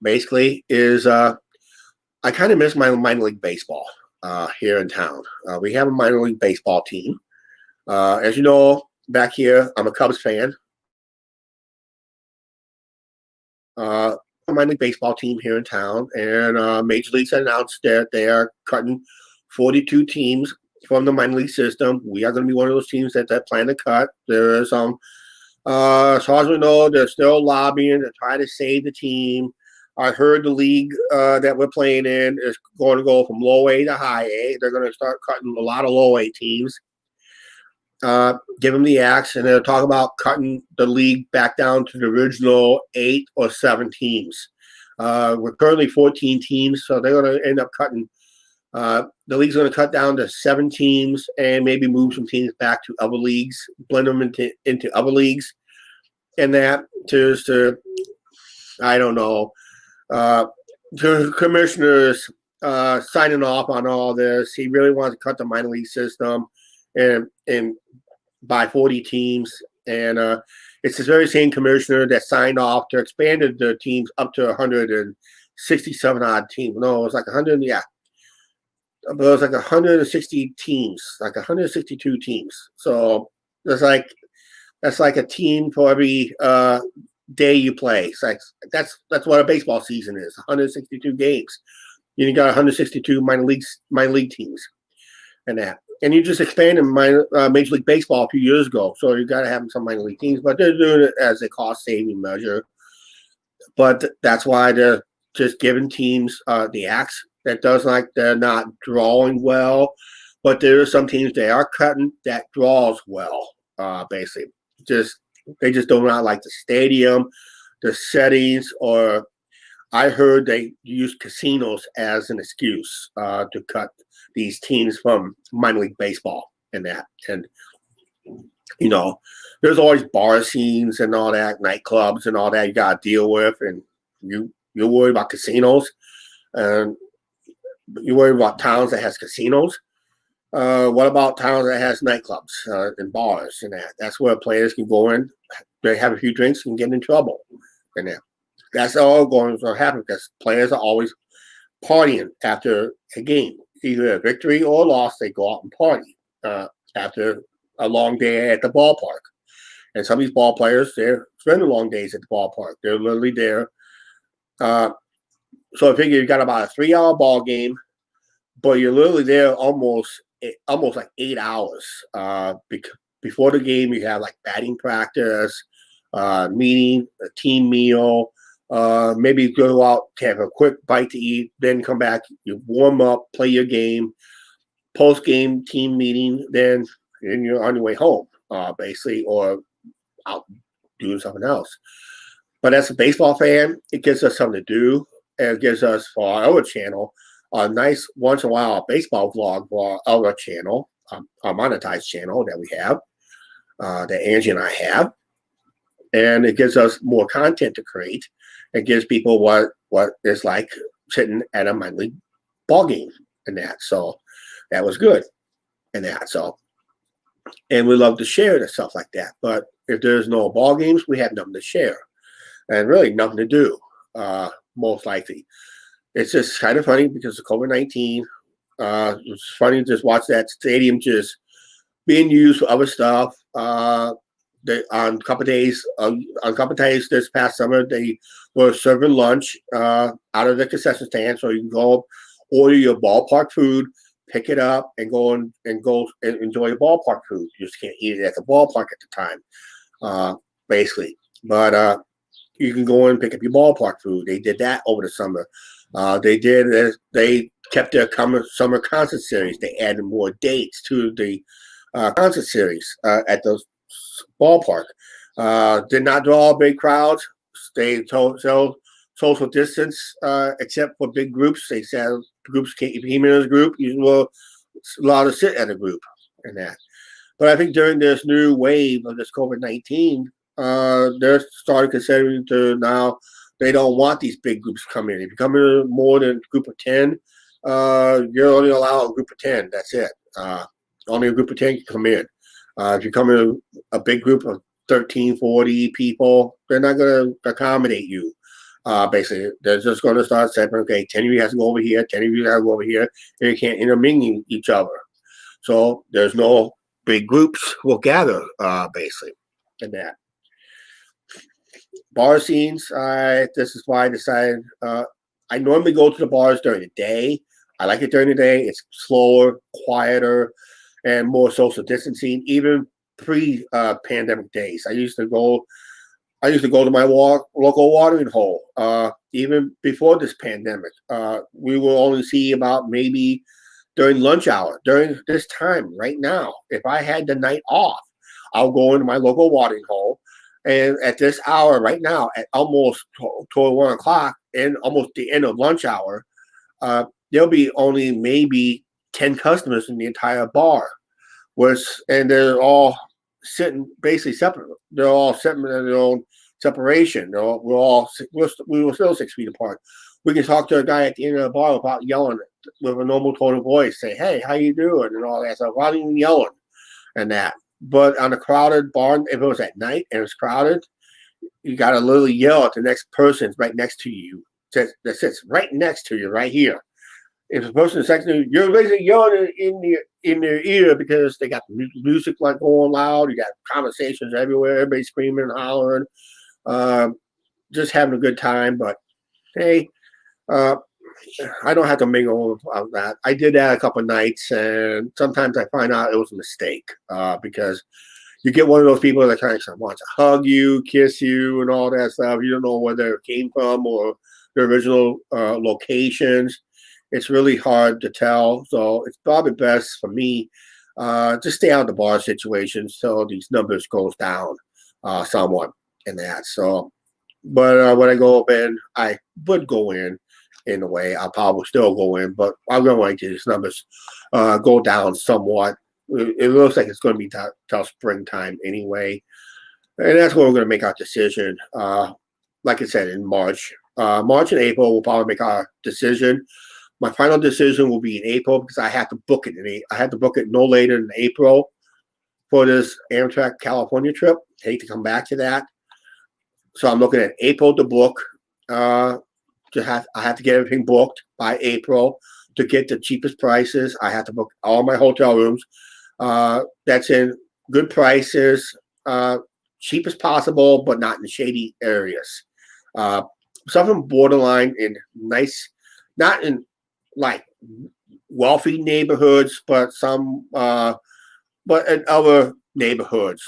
[SPEAKER 1] Basically, is I kind of miss my minor league baseball here in town. We have a minor league baseball team. As you know, back here, I'm a Cubs fan. A minor league baseball team here in town, and Major League's announced that they are cutting 42 teams from the minor league system. We are going to be one of those teams that they plan to cut. There is as far as we know, they're still lobbying to try to save the team. I heard the league that we're playing in is going to go from low A to high A. They're going to start cutting a lot of low A teams. Give them the axe, and they'll talk about cutting the league back down to the original 8 or 7 teams. We're currently 14 teams, so they're going to end up cutting. The league's going to cut down to 7 teams and maybe move some teams back to other leagues, blend them into other leagues, and that to I don't know. The commissioner's signing off on all this. He really wants to cut the minor league system and by 40 teams, and it's this very same commissioner that signed off to expanded the teams up to 167 odd teams. No, it was like 100. Yeah, but it was like 160 teams, like 162 teams. So that's like a team for every day you play. It's like that's what a baseball season is. 162 games. You got 162 minor league teams, and that. And you just expanded Major League Baseball a few years ago, so you got to have some minor league teams. But they're doing it as a cost-saving measure. But that's why they're just giving teams the axe. That does like they're not drawing well, but there are some teams they are cutting that draws well. Basically, they just do not like the stadium, the settings, or I heard they use casinos as an excuse to cut these teams from minor league baseball and that. And, you know, there's always bar scenes and all that, nightclubs and all that you got to deal with. And you're worried about casinos. And you worry about towns that has casinos. What about towns that has nightclubs and bars and that? That's where players can go in, they have a few drinks and get in trouble. And that. That's all going to happen because players are always partying after a game. Either a victory or a loss, they go out and party after a long day at the ballpark. And some of these ball players, they're spending long days at the ballpark. They're literally there. So I figure you got about a 3-hour ball game, but you're literally there almost like 8 hours. Before the game, you have like batting practice, meeting, a team meal, Maybe go out to have a quick bite to eat, then come back, you warm up, play your game, post-game team meeting, then you're on your way home, basically, or out doing something else. But as a baseball fan, it gives us something to do. And it gives us, for our other channel, a nice once in a while baseball vlog for our other channel, our monetized channel that we have, that Angie and I have. And it gives us more content to create. It gives people what it's like sitting at a minor league ball game and that. So that was good and that. So, and we love to share the stuff like that. But if there's no ball games, we have nothing to share and really nothing to do, most likely. It's just kind of funny because of COVID-19. It's funny to just watch that stadium just being used for other stuff. On a couple days this past summer, they were serving lunch out of the concession stand, so you can go order your ballpark food, pick it up, and go and enjoy your ballpark food. You just can't eat it at the ballpark at the time, basically. But you can go and pick up your ballpark food. They did that over the summer. They kept their summer concert series. They added more dates to the concert series at the ballpark. Did not draw big crowds. Stayed social distance, except for big groups. They said groups can't came in as a group. You were allowed to sit at a group and that. But I think during this new wave of this COVID-19, they're starting considering to now they don't want these big groups to come in. If you come in more than a group of 10, you're only allowed a group of 10. That's it. Only a group of 10 can come in. If you come in a big group of 13, 40 people, they're not going to accommodate you. Basically, they're just going to start saying, okay, 10 of you has to go over here, 10 of you have to go over here, and you can't intermingle each other. So there's no big groups will gather, basically, in that. Bar scenes, this is why I decided, I normally go to the bars during the day. I like it during the day. It's slower, quieter, and more social distancing, even pre-pandemic days. I used to go to my local watering hole, even before this pandemic. We will only see about maybe during lunch hour, during this time right now. If I had the night off, I'll go into my local watering hole. And at this hour right now, at almost toward 1 o'clock and almost the end of lunch hour, there'll be only maybe 10 customers in the entire bar. And they're all sitting basically separate. They're all sitting in their own separation. We were still 6 feet apart. We can talk to a guy at the end of the bar without yelling with a normal tone of voice, say, "Hey, how you doing?" and all that stuff. Without even yelling and that. But on a crowded bar, if it was at night and it's crowded, you got to literally yell at the next person right next to you that sits right next to you, right here. If the person is next to you, you're basically yelling in their ear because they got music like going loud. You got conversations everywhere, everybody screaming and hollering, just having a good time. But hey, I don't have to mingle about that. I did that a couple of nights, and sometimes I find out it was a mistake because you get one of those people that kind of wants to hug you, kiss you, and all that stuff. You don't know where they came from or their original locations. It's really hard to tell. So it's probably best for me to stay out of the bar situations so these numbers goes down somewhat in that. So, but when I go in, I would go in a way. I'll probably still go in, but I'm going to like these numbers go down somewhat. It looks like it's going to be till springtime anyway. And that's where we're going to make our decision. Like I said, in March. March and April, we'll probably make our decision. My final decision will be in April because I have to book it. I have to book it no later than April for this Amtrak California trip. I hate to come back to that. So I'm looking at April to book. I have to get everything booked by April to get the cheapest prices. I have to book all my hotel rooms. That's in good prices, cheap as possible, but not in shady areas. Something borderline in nice, not in like wealthy neighborhoods, but but in other neighborhoods,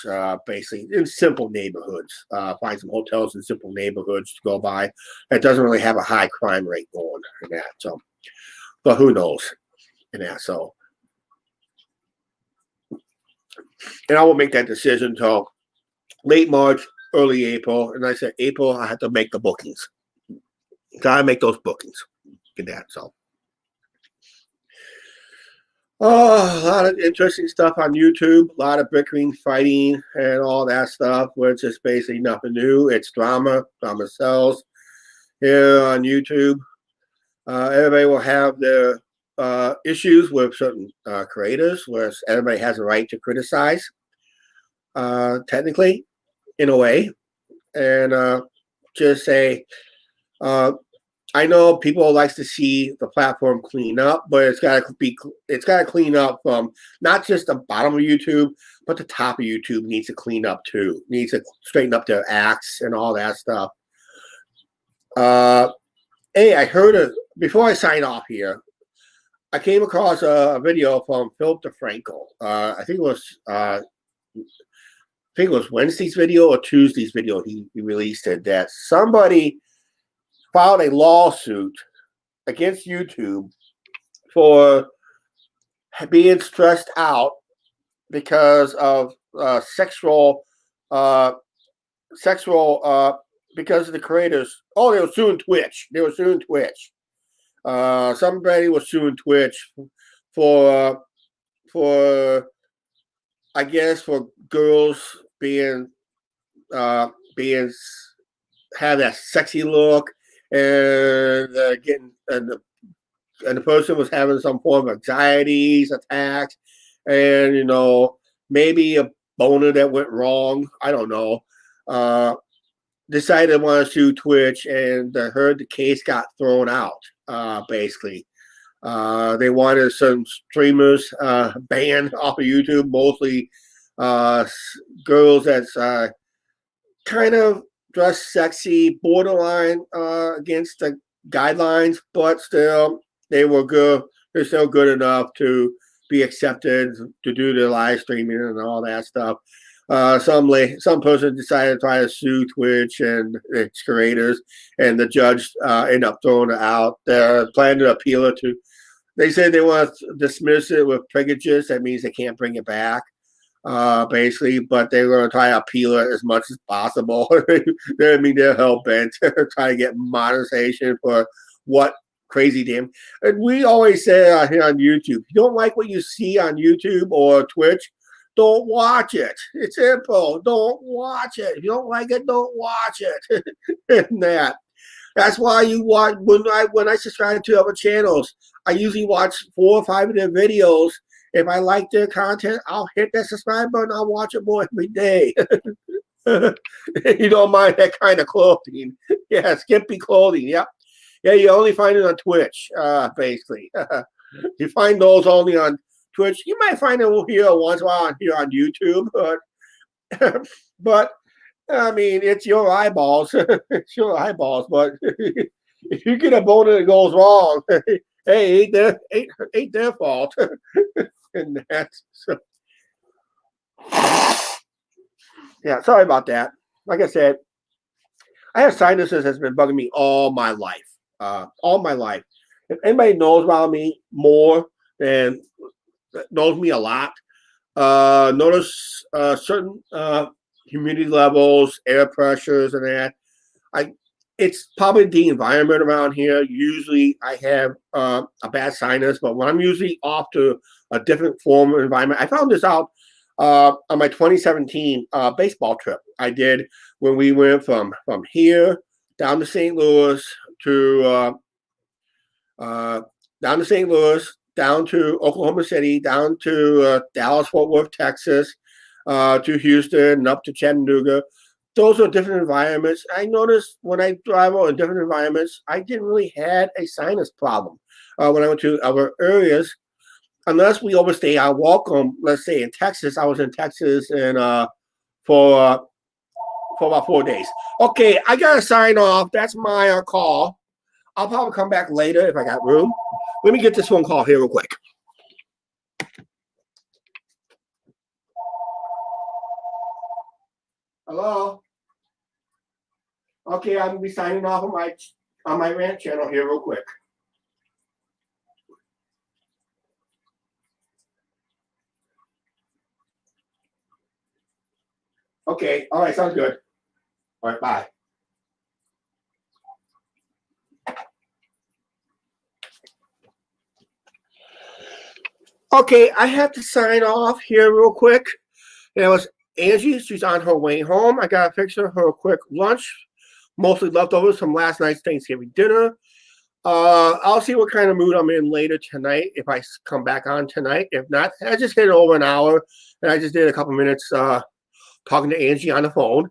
[SPEAKER 1] basically in simple neighborhoods. Find some hotels in simple neighborhoods to go by. That doesn't really have a high crime rate going in that. So, but who knows in that? So, and I will make that decision until late March, early April. And I said April, I have to make the bookings. Gotta make those bookings in that. So. Oh, a lot of interesting stuff on YouTube, a lot of bickering, fighting, and all that stuff, which is basically nothing new. It's drama sells here on YouTube. Everybody will have their issues with certain creators, where everybody has a right to criticize, technically, in a way, and just say, I know people likes to see the platform clean up, but it's got to clean up from not just the bottom of YouTube, but the top of YouTube needs to clean up too. Needs to straighten up their acts and all that stuff. Hey, I heard before I sign off here, I came across a video from Philip DeFranco. I think it was Wednesday's video or Tuesday's video. He released it that somebody filed a lawsuit against YouTube for being stressed out because of sexual because of the creators. Oh, they were suing Twitch. Somebody was suing Twitch for I guess for girls being have that sexy look. And the person was having some form of anxieties, attacks, and maybe a boner that went wrong. I don't know. Decided to want to sue Twitch, and heard the case got thrown out. Basically, they wanted some streamers banned off of YouTube, mostly girls that's kind of dressed sexy, borderline against the guidelines, but still they were good. They're still good enough to be accepted to do the live streaming and all that stuff. Some person decided to try to sue Twitch and its creators, and the judge ended up throwing it out. They're planning to appeal it to. They said they want to dismiss it with prejudice. That means they can't bring it back. Basically, but they're going to try to appeal it as much as possible. They're hell bent trying to get monetization for what crazy damn. And we always say here on YouTube, if you don't like what you see on YouTube or Twitch, don't watch it. It's simple. Don't watch it. If you don't like it, don't watch it. And that's why you watch when I subscribe to other channels, I usually watch 4 or 5 of their videos. If I like their content, I'll hit that subscribe button. I'll watch it more every day. You don't mind that kind of clothing. Yeah, skimpy clothing. Yep. Yeah, you only find it on Twitch, basically. You find those only on Twitch. You might find it here once in a while here on YouTube, but I mean, it's your eyeballs. It's your eyeballs. But if you get a boner that goes wrong, hey, ain't their fault. And that's so. Yeah, sorry about that. Like I said, I have sinuses that's been bugging me all my life. If anybody knows about me more than knows me a lot, notice certain humidity levels, air pressures, and that. It's probably the environment around here. Usually I have a bad sinus, but when I'm usually off to a different form of environment, I found this out on my 2017 baseball trip I did when we went from here down to St. Louis to down to Oklahoma City, down to Dallas, Fort Worth, Texas, to Houston, and up to Chattanooga. Those are different environments. I noticed when I travel in different environments, I didn't really have a sinus problem when I went to other areas, unless we overstay our welcome. Let's say in Texas, I was in Texas and for about 4 days. Okay, I gotta sign off. That's my call. I'll probably come back later if I got room. Let me get this phone call here real quick. Hello? Okay, I'm gonna be signing off on my rant channel here real quick. Okay, all right, sounds good. All right, bye. Okay, I have to sign off here real quick. It was Angie. She's on her way home. I gotta fix her quick lunch, mostly leftovers from last night's Thanksgiving dinner. I'll see what kind of mood I'm in later tonight if I come back on tonight. If not, I just hit over an hour, and I just did a couple minutes talking to Angie on the phone.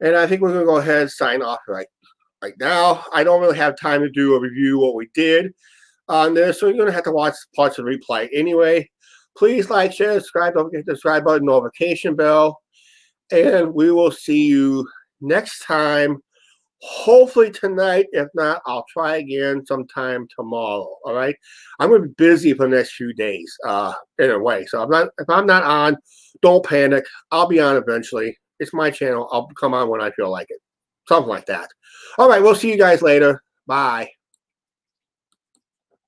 [SPEAKER 1] And I think we're gonna go ahead and sign off right now. I don't really have time to do a review of what we did on this, so you're gonna have to watch parts of the replay anyway. Please like, share, subscribe, don't forget the subscribe button, notification bell, and we will see you next time. Hopefully tonight. If not, I'll try again sometime tomorrow. All right. I'm gonna be busy for the next few days. In a way. So if I'm not on, don't panic. I'll be on eventually. It's my channel. I'll come on when I feel like it. Something like that. All right, we'll see you guys later. Bye.